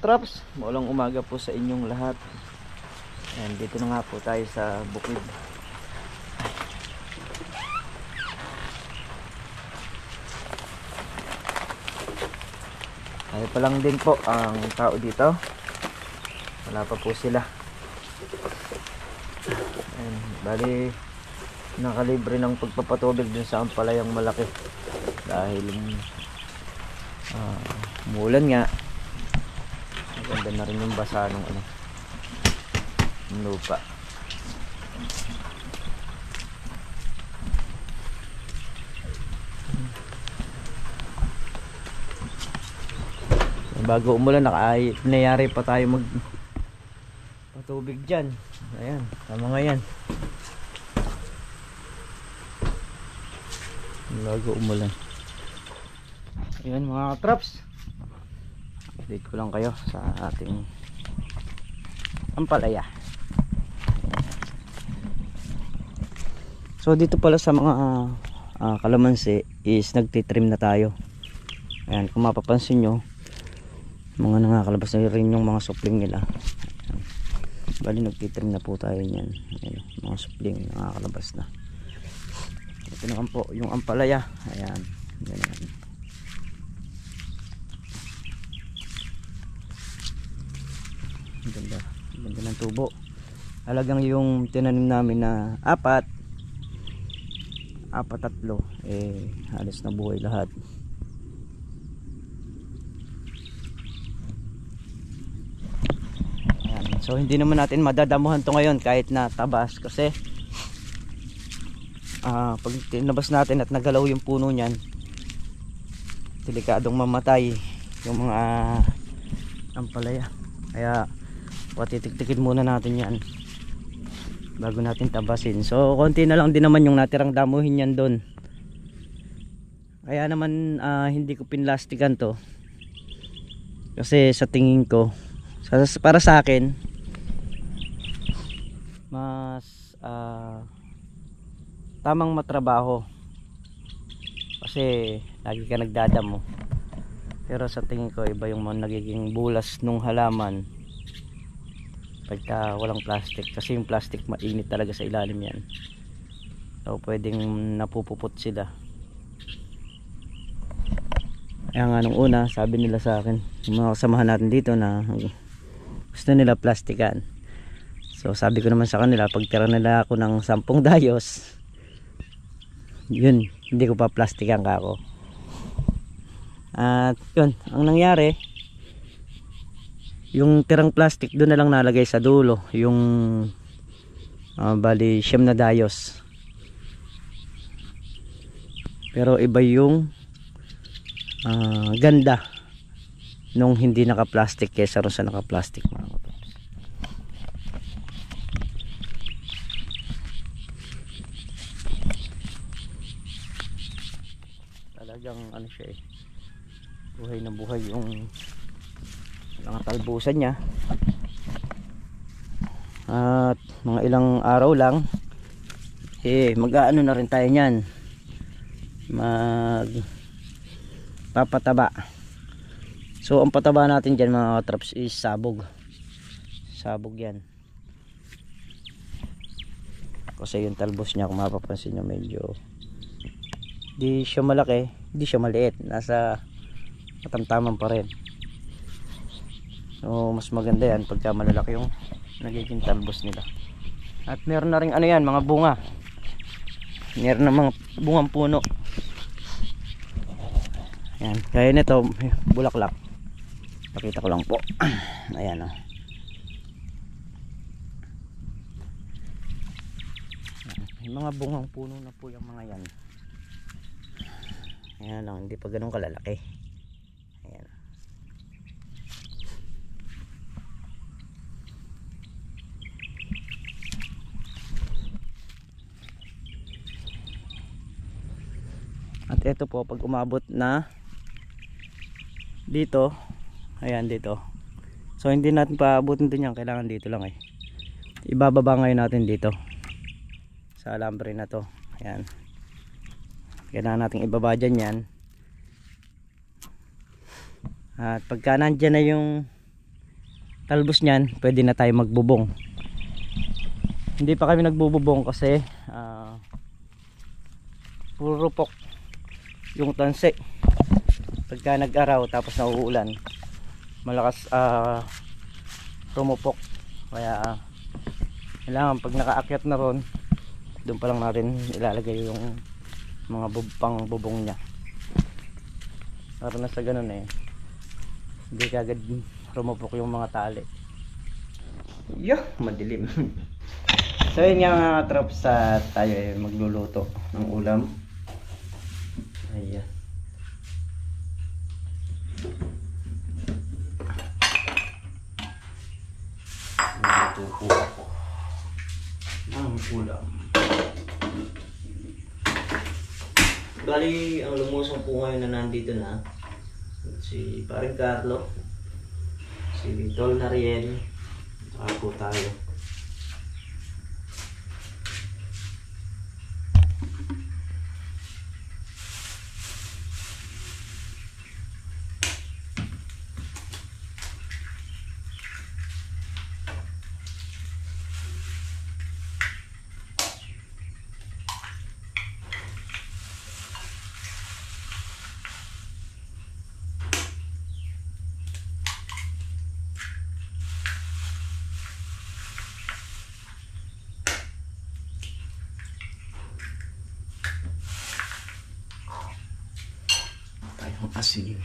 katraps, maulang umaga po sa inyong lahat. And dito na nga po tayo sa bukid. Tayo pa lang din po ang tao dito. Wala pa po sila. And bali nakalibre ng pagpapatubig dun sa ampalayang malaki dahil umulan nga. Maganda na rin yung basa ng ng lupa. Bago umulan pinayari pa tayo mag patubig dyan. Ayan, tama nga yan. Bago umulan. Ayan mga traps, update ko lang kayo sa ating ampalaya. So dito pala sa mga kalamansi is nagtitrim na tayo. Ayan, kung mapapansin nyo, mga nangakalabas na rin yung mga supling nila. Ayan. Bali nagtitrim na po tayo niyan. Ayan, mga supling nangakalabas na. Ito naman po yung ampalaya. Ayan, ganyan. Ganda ng tubo. Halagang yung tinanim namin na apat tatlo halos na buhay lahat. Ayan. So hindi naman natin madadamuhan to ngayon kahit na tabas kasi pag tinabas natin at nagalaw yung puno niyan, delikadong mamatay yung mga ampalaya. Kaya patitik-tikin muna natin yan bago natin tabasin. So konti na lang din naman yung natirang damuhin yan doon. Kaya naman hindi ko pinlastikan to kasi sa tingin ko para sa akin mas tamang matrabaho kasi lagi ka nagdadamo. Pero sa tingin ko iba yung nagiging bulas nung halaman pagka walang plastic, kasi yung plastic mainit talaga sa ilalim yan, so pwedeng napupupot sila. Kaya nga nung una sabi nila sa akin, yung mga kasamahan natin dito na gusto nila plastikan, so sabi ko naman sa kanila pag tira nila ako ng 10 dayos, yun, hindi ko pa plastikan ka ako. At yun, ang nangyari, yung tirang plastic doon na lang nalagay sa dulo, yung bali 9 na dayos. Pero iba yung ganda nung hindi naka-plastic kaysa ron sa naka-plastic mga katrops. Talagang ano siya buhay na buhay yung mga talbusan niya. At mga ilang araw lang mag-aano na rin tayo niyan, papataba. So ang pataba natin dyan mga traps is sabog yan kasi yung talbos niya kung mapapansin nyo medyo di siya malaki, di siya maliit, nasa katamtaman pa rin. So mas maganda yan pagka malalaki yung nagiging talbos nila. At meron na rin ano yan, mga bunga. Meron na mga bungang puno. Ayan, kaya nito bulaklak. Pakita ko lang po. Ayan o. Yung mga bungang puno na po yung mga yan. Ayan lang, hindi pa ganun kalalaki. Ayan. At ito po pag umabot na dito, ayan dito, so hindi natin paabutin din yan, kailangan dito lang ibababa ngayon natin dito sa alambre na to. Ayan, kailangan natin ibaba dyan yan. At pagka nandyan na yung talbos niyan, pwede na tayo magbubong. Hindi pa kami nagbububong kasi puro rupok yung tanse. Pagka nag-araw tapos nauulan, malakas rumupok. Kaya kailangan pag nakaakyat na ron, doon pa lang natin ilalagay yung mga pang bubong niya. Para na sa ganun hindi kagad rumupok yung mga tali. Madilim. So yun nga mga trops, tayo magluluto ng ulam. Ayan. Magluto ako ng ulam. Bali, ang lumusong po ngayon na nandito na si Paring Carlo, si Tol Nariel, saka po tayo. Asin.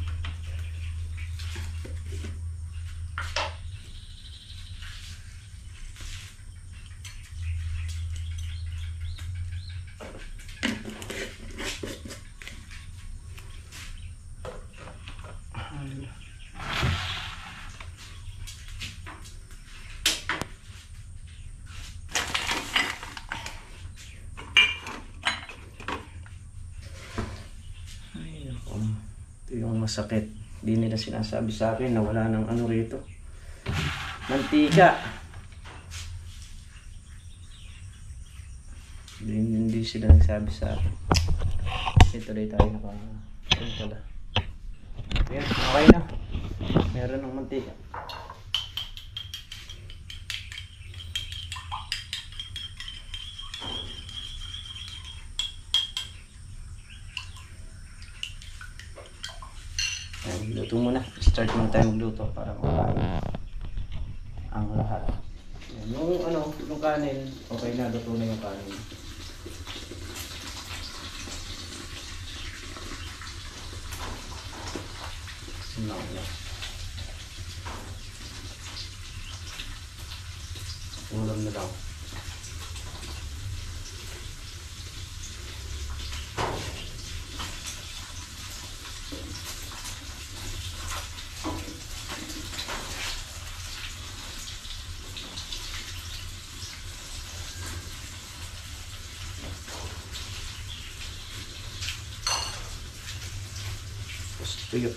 Ito yung masakit. Hindi nila sinasabi sa akin na wala ng ano rito, mantika. Hindi sila nagsabi sa akin. Ito rin tayo naka Ayan, okay na. Meron ng mantika. Luto muna. Start muna tayo magluto para makain ang lahat. Yung kanin, okay na, luto na yung kanin. Sinaw na. Ulam na daw. Tuyo.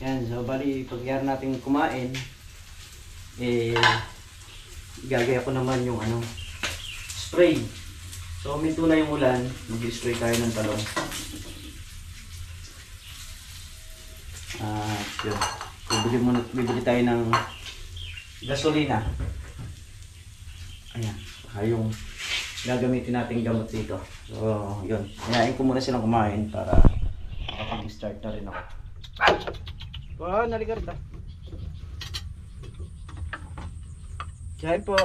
Yan, so bali pagyari natin kumain, gagaya ko naman yung spray. So minto na yung ulan, mag-spray tayo ng talong. Yun. Bibili tayo ng gasolina. Ayan, yung gagamitin natin gamot dito. So yun, hayain ko muna silang kumain para makapag-start na rin ako. Wow, naligarta. Kain po.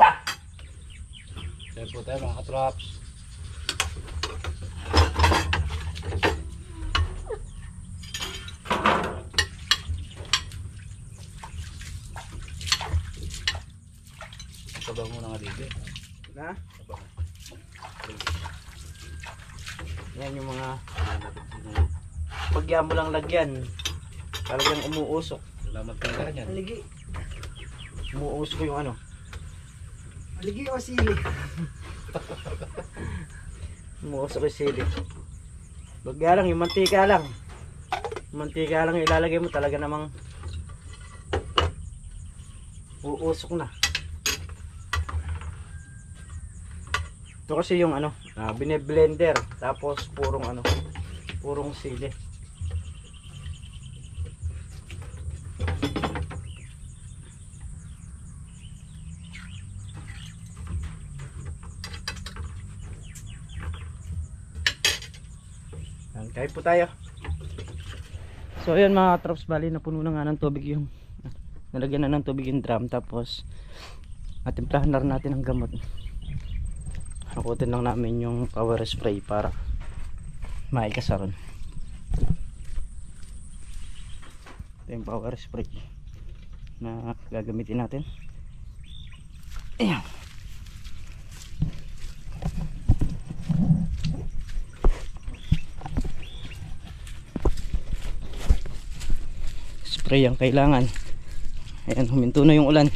Kain po tayo mga katrops. Sabang mo na nga dito. Na? Sabang. Yan yung mga pagyan mo lang lagyan. Talagang umuusok. Salamat ka na yan. Aligi. Umuusok yung aligi o sili? Umuusok yung sili. Bagya lang, yung mantika lang. Mantika lang ilalagay mo, talaga namang uusok na. Ito kasi yung ano, bine-blender tapos purong sili. Kain po tayo. So ayan mga katrops, bali napuno na nga ng tubig yung nalagyan na ng tubig yung drum, tapos timplahan na rin natin ang gamot. Hakutin lang namin yung power spray para maikasaron. Ito yung power spray na gagamitin natin. Ayan. Spray ang kailangan. Ayan, huminto na yung ulan.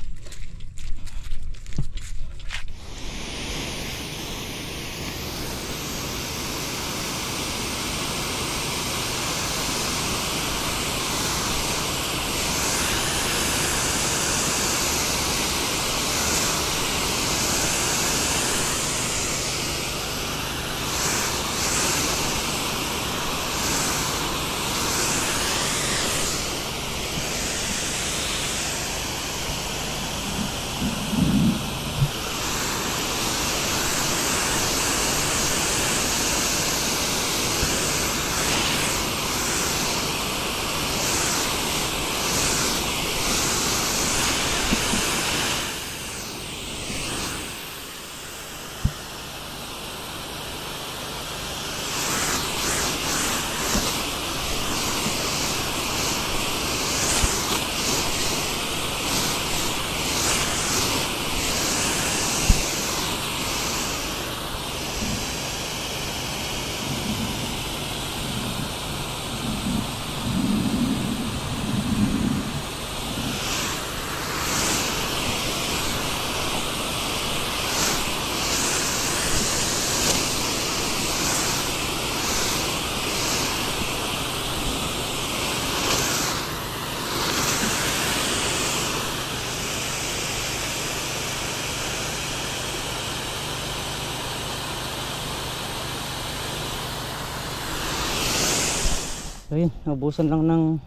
So yun, naubusan lang ng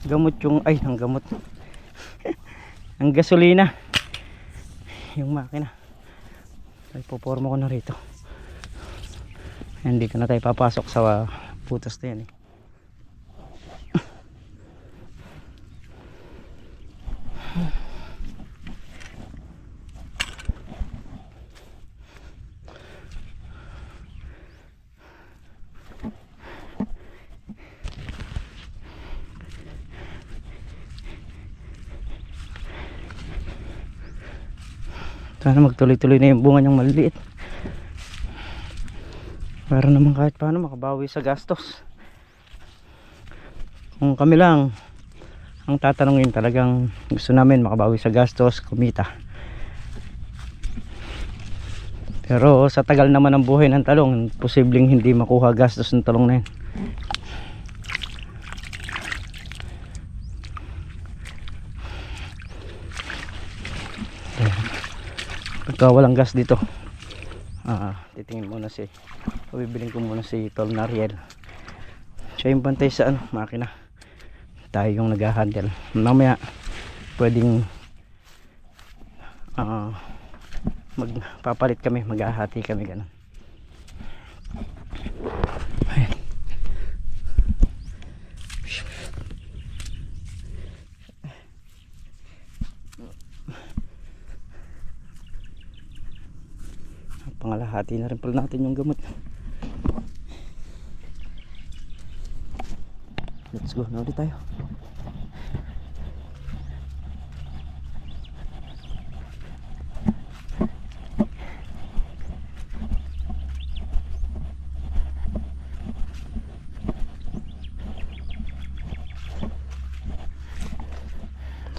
gamot yung, ng gamot ang gasolina yung makina. Ay, puporma ko na rito. Hindi ko na tayo papasok sa putas na yan eh. Sana magtuloy-tuloy na yung bunga niyang maliliit para naman kahit paano makabawi sa gastos. Kung kami lang ang tatanungin, talagang gusto namin makabawi sa gastos, kumita. Pero sa tagal naman ng buhay ng talong, posibleng hindi makuha gastos ng talong na yun. Pagka walang gas dito, titingin muna bibiling ko muna si Tol Nariel. Siya yung bantay sa makina, tayo yung nag-handle. Mamaya pwedeng magpapalit kami, maghahati kami ganun. Ayan. Pangalahati na rin pala natin yung gamot. Let's go na ulit tayo.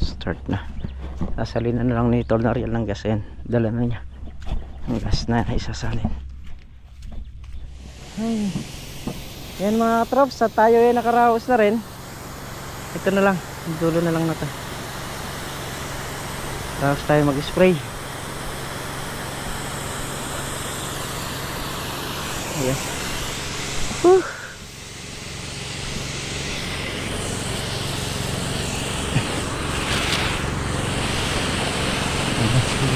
Start na. Sasalin na lang ni Tol Nariel ng gas yan. Dala na niya ang gas na isasalin. Ay, yan mga trops, at tayo ay nakaraos na rin. Ito na lang, dulo na lang natin. Tapos tayo mag-spray. Ayan. Whew.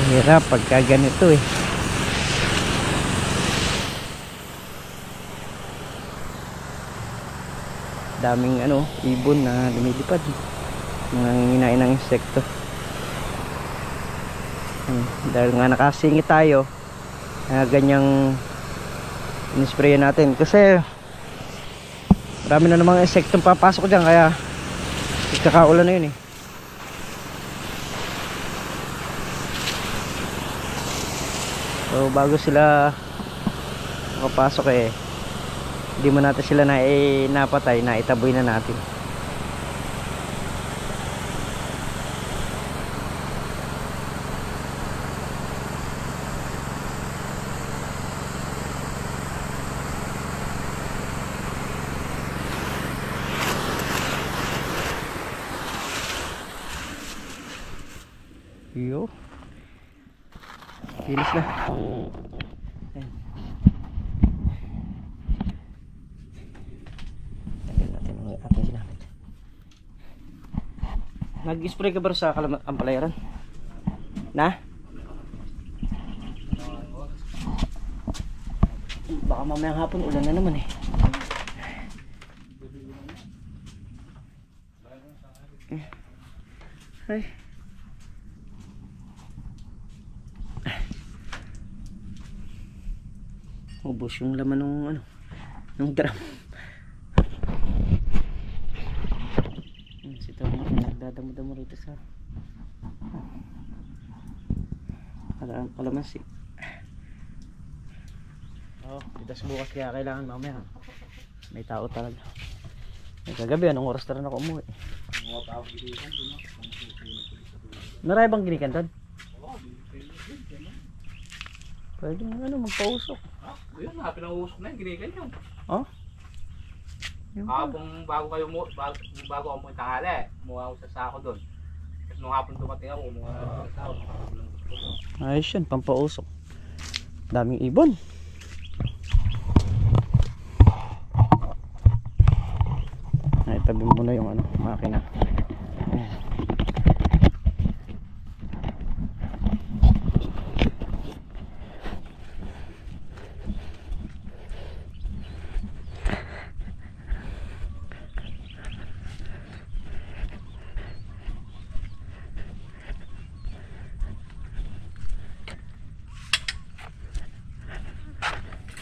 Hirap pagka ganito eh. Daming ibon na lumilipad, mga nginain ng insekto. Dahil nga nakasingit tayo, ganyang in-spray natin kasi marami na namang insektong papasok dyan, kaya ikakaulan na yun eh. So bago sila makapasok eh, hindi mo natin sila napatay, naitaboy na natin. Yo, kilis na. Nag-spray ka ba sa ampalayaran? Na? Baka mamayang hapon ulan na naman eh. Ay. Ubos yung laman ng drum. Ito nagdadamo-damo rito sa kalamansi. Pitas bukas kaya kailangan mamaya. May tao talaga. Kagabi anong oras na rin ako umuwi? Naray bang ginikan doon? Pwede magpausok. Yun nga, pinausok na yung ginikan yun. Oh? Hapon bago ako mo tanghali, kumuha ako sa sako doon. Tapos nung hapon dumating ako, kumuha ako sa sako. Ayos yan, pampausok. Daming ibon. Ay, tabi mo na yung makina.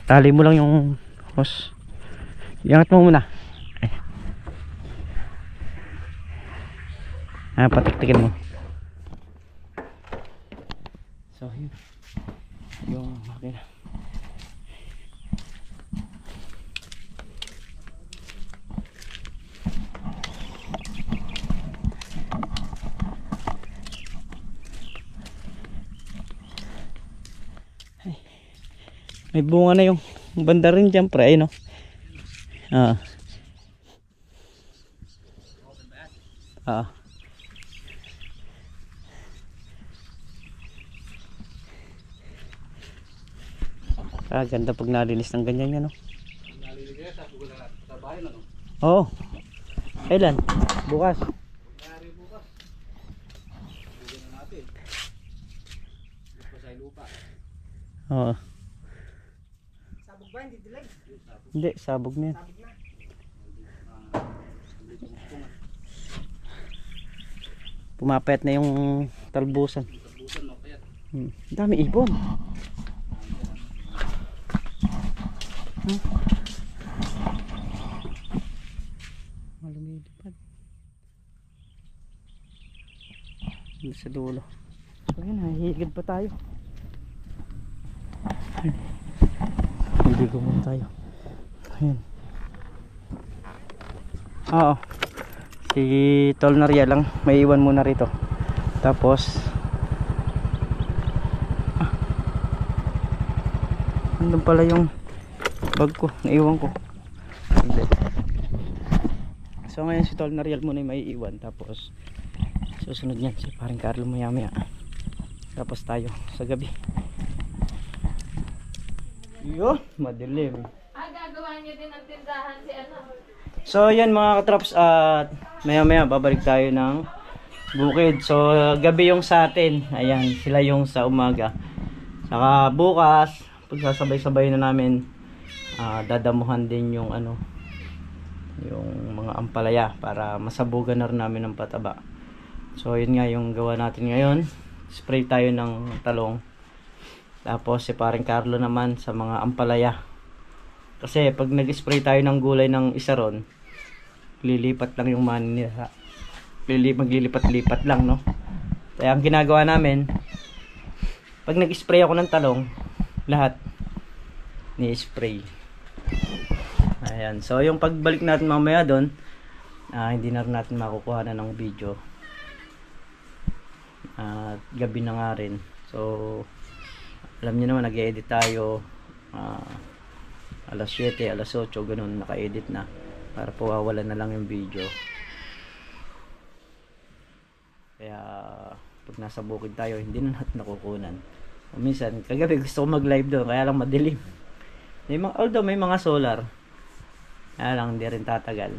Tali mo lang yung hose. Iangat mo muna. Patiktikin mo. So yun yung makina. May bunga na yung banda rin dyan pre, ay no? Ganda pag nalinis ng ganyan yan, no? Naliligay sa bahay na, no? Oo. Kailan? Bukas. Nangyari bukas. Bugyan na natin. Bukas sa lupa. Oo. Sabog ba? Hindi dilag? Hindi, sabog na yan. Pumapayat na yung talbusan. Talbusan, mapayat. Dami ibon. Malumilipad. Hindi sa dulo. Ayun, hihigid pa tayo. Hindi ko muna tayo. Ayun. Oo. Si Tol Naria lang may iwan muna rito. Tapos andun pala yung bag ko, naiwan ko. So ngayon si Tol Narial muna yung may iwan. Tapos susunod niyan si paring Carlo maya maya. Tapos tayo sa gabi. Yun, madilim. Gagawa niyo din ang tindahan si ano. So yan mga katrops, at maya maya babalik tayo ng bukid. So gabi yung sa atin. Ayan, sila yung sa umaga. Saka bukas, pagsasabay-sabay na namin, dadamuhan din yung ano, yung mga ampalaya para masabugan na rin namin ng pataba. So yun nga yung gawa natin ngayon. Spray tayo ng talong. Tapos si paring Carlo naman sa mga ampalaya. Kasi pag nag-spray tayo ng gulay ng isa ron, lilipat lang yung mani nila. Maglilipat-lipat lang, no? Kaya ang ginagawa namin, pag nag-spray ako ng talong, lahat ni-spray. Ayan. So yung pagbalik natin mamaya doon, hindi na rin natin makukuha na ng video. At gabi na nga rin. So alam niyo naman, nag-edit tayo alas 7, alas 8, ganun, naka-edit na para po wala na lang yung video. Kaya pag nasa bukid tayo, hindi na natin nakukunan. O minsan, kagabi gusto ko mag-live doon, kaya lang madilim. Although may mga solar, kaya lang hindi rin tatagal.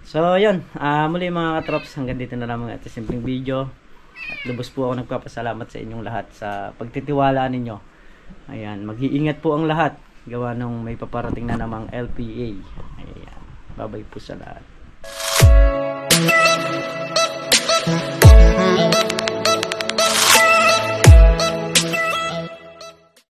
So yun, muli mga katrops, hanggang dito na lamang ito simpleng video. At lubos po ako nagpapasalamat sa inyong lahat sa pagtitiwala ninyo. Ayan, mag-iingat po ang lahat. Gawa nung may paparating na namang LPA. Ayan, bye-bye po sa lahat.